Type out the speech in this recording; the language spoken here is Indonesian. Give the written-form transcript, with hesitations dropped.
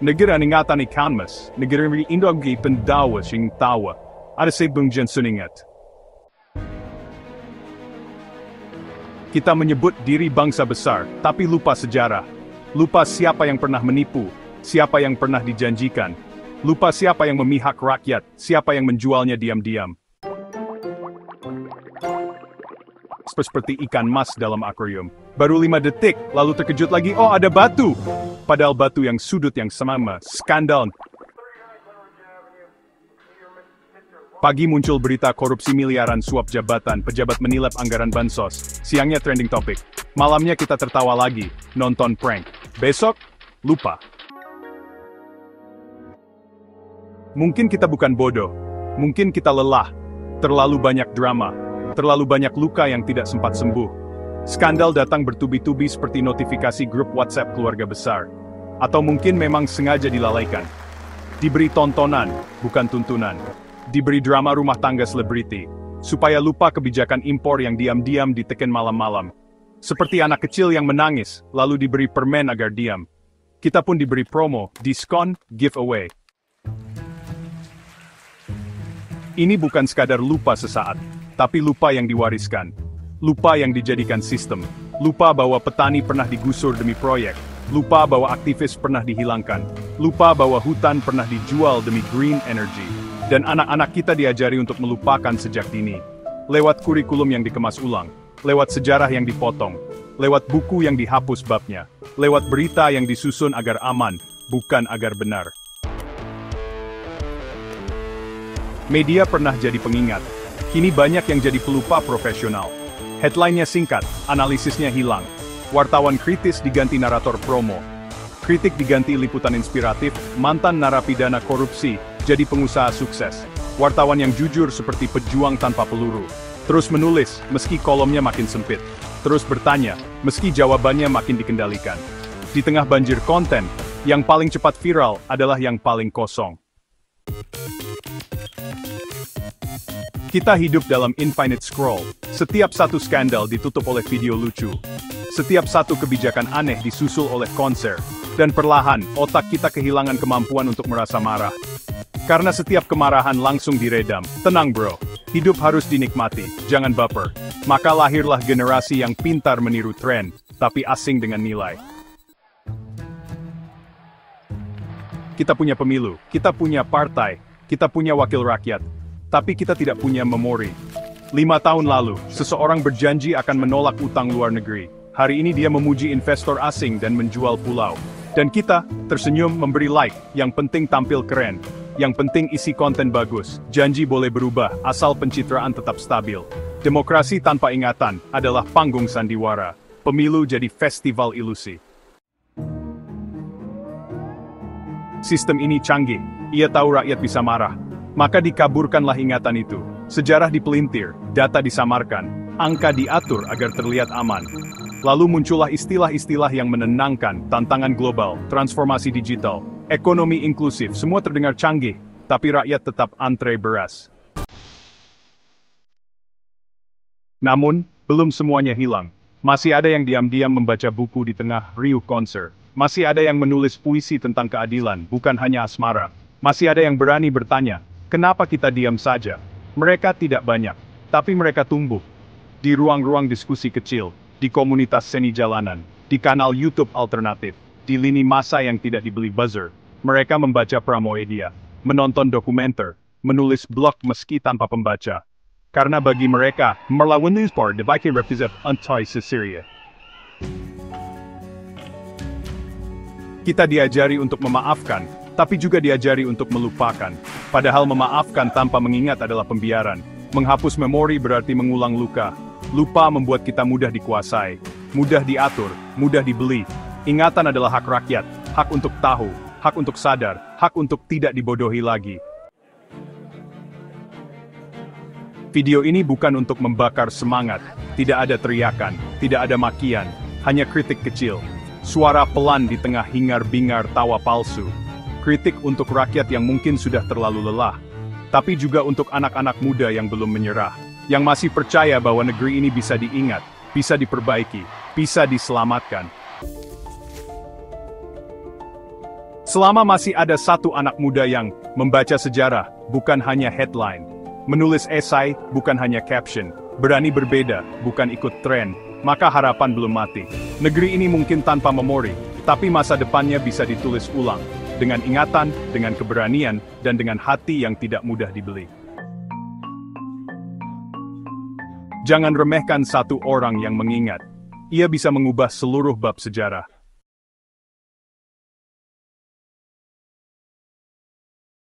Negara ingatan ikan mas, negara indogi pendawa sing tawa. Ada sebung jensuningat. Kita menyebut diri bangsa besar, tapi lupa sejarah. Lupa siapa yang pernah menipu, siapa yang pernah dijanjikan. Lupa siapa yang memihak rakyat, siapa yang menjualnya diam-diam. Seperti ikan mas dalam akuarium. Baru 5 detik, lalu terkejut lagi, oh ada batu. Padahal batu yang sudut yang sama, skandal. Pagi muncul berita korupsi miliaran suap jabatan, pejabat menilap anggaran bansos. Siangnya trending topik. Malamnya kita tertawa lagi, nonton prank. Besok, lupa. Mungkin kita bukan bodoh. Mungkin kita lelah. Terlalu banyak drama. Terlalu banyak luka yang tidak sempat sembuh. Skandal datang bertubi-tubi seperti notifikasi grup WhatsApp keluarga besar. Atau mungkin memang sengaja dilalaikan. Diberi tontonan, bukan tuntunan. Diberi drama rumah tangga selebriti, supaya lupa kebijakan impor yang diam-diam diteken malam-malam. Seperti anak kecil yang menangis, lalu diberi permen agar diam. Kita pun diberi promo, diskon, giveaway. Ini bukan sekadar lupa sesaat, tapi lupa yang diwariskan. Lupa yang dijadikan sistem. Lupa bahwa petani pernah digusur demi proyek. Lupa bahwa aktivis pernah dihilangkan. Lupa bahwa hutan pernah dijual demi green energy. Dan anak-anak kita diajari untuk melupakan sejak dini. Lewat kurikulum yang dikemas ulang. Lewat sejarah yang dipotong. Lewat buku yang dihapus babnya. Lewat berita yang disusun agar aman, bukan agar benar. Media pernah jadi pengingat. Kini banyak yang jadi pelupa profesional. Headline-nya singkat, analisisnya hilang. Wartawan kritis diganti narator promo. Kritik diganti liputan inspiratif, mantan narapidana korupsi jadi pengusaha sukses. Wartawan yang jujur seperti pejuang tanpa peluru. Terus menulis, meski kolomnya makin sempit. Terus bertanya, meski jawabannya makin dikendalikan. Di tengah banjir konten, yang paling cepat viral adalah yang paling kosong. Kita hidup dalam infinite scroll. Setiap satu skandal ditutup oleh video lucu. Setiap satu kebijakan aneh disusul oleh konser. Dan perlahan, otak kita kehilangan kemampuan untuk merasa marah. Karena setiap kemarahan langsung diredam. Tenang bro, hidup harus dinikmati, jangan baper. Maka lahirlah generasi yang pintar meniru tren, tapi asing dengan nilai. Kita punya pemilu, kita punya partai, kita punya wakil rakyat. Tapi kita tidak punya memori. 5 tahun lalu, seseorang berjanji akan menolak utang luar negeri. Hari ini dia memuji investor asing dan menjual pulau. Dan kita, tersenyum memberi like, yang penting tampil keren. Yang penting isi konten bagus. Janji boleh berubah, asal pencitraan tetap stabil. Demokrasi tanpa ingatan adalah panggung sandiwara. Pemilu jadi festival ilusi. Sistem ini canggih, ia tahu rakyat bisa marah. Maka dikaburkanlah ingatan itu. Sejarah dipelintir, data disamarkan, angka diatur agar terlihat aman. Lalu muncullah istilah-istilah yang menenangkan, tantangan global, transformasi digital, ekonomi inklusif, semua terdengar canggih, tapi rakyat tetap antre beras. Namun, belum semuanya hilang. Masih ada yang diam-diam membaca buku di tengah riuh konser. Masih ada yang menulis puisi tentang keadilan, bukan hanya asmara. Masih ada yang berani bertanya, kenapa kita diam saja? Mereka tidak banyak, tapi mereka tumbuh. Di ruang-ruang diskusi kecil, di komunitas seni jalanan, di kanal YouTube alternatif, di lini masa yang tidak dibeli buzzer. Mereka membaca Pramoedia, menonton dokumenter, menulis blog meski tanpa pembaca. Karena bagi mereka, melawan newsport dibaikin represent anti-Syria. Kita diajari untuk memaafkan, tapi juga diajari untuk melupakan. Padahal memaafkan tanpa mengingat adalah pembiaran. Menghapus memori berarti mengulang luka. Lupa membuat kita mudah dikuasai, mudah diatur, mudah dibeli. Ingatan adalah hak rakyat, hak untuk tahu, hak untuk sadar, hak untuk tidak dibodohi lagi. Video ini bukan untuk membakar semangat, tidak ada teriakan, tidak ada makian, hanya kritik kecil. Suara pelan di tengah hingar-bingar tawa palsu. Kritik untuk rakyat yang mungkin sudah terlalu lelah, tapi juga untuk anak-anak muda yang belum menyerah. Yang masih percaya bahwa negeri ini bisa diingat, bisa diperbaiki, bisa diselamatkan. Selama masih ada satu anak muda yang membaca sejarah, bukan hanya headline, menulis esai, bukan hanya caption, berani berbeda, bukan ikut tren, maka harapan belum mati. Negeri ini mungkin tanpa memori, tapi masa depannya bisa ditulis ulang, dengan ingatan, dengan keberanian, dan dengan hati yang tidak mudah dibeli. Jangan remehkan satu orang yang mengingat. Ia bisa mengubah seluruh bab sejarah.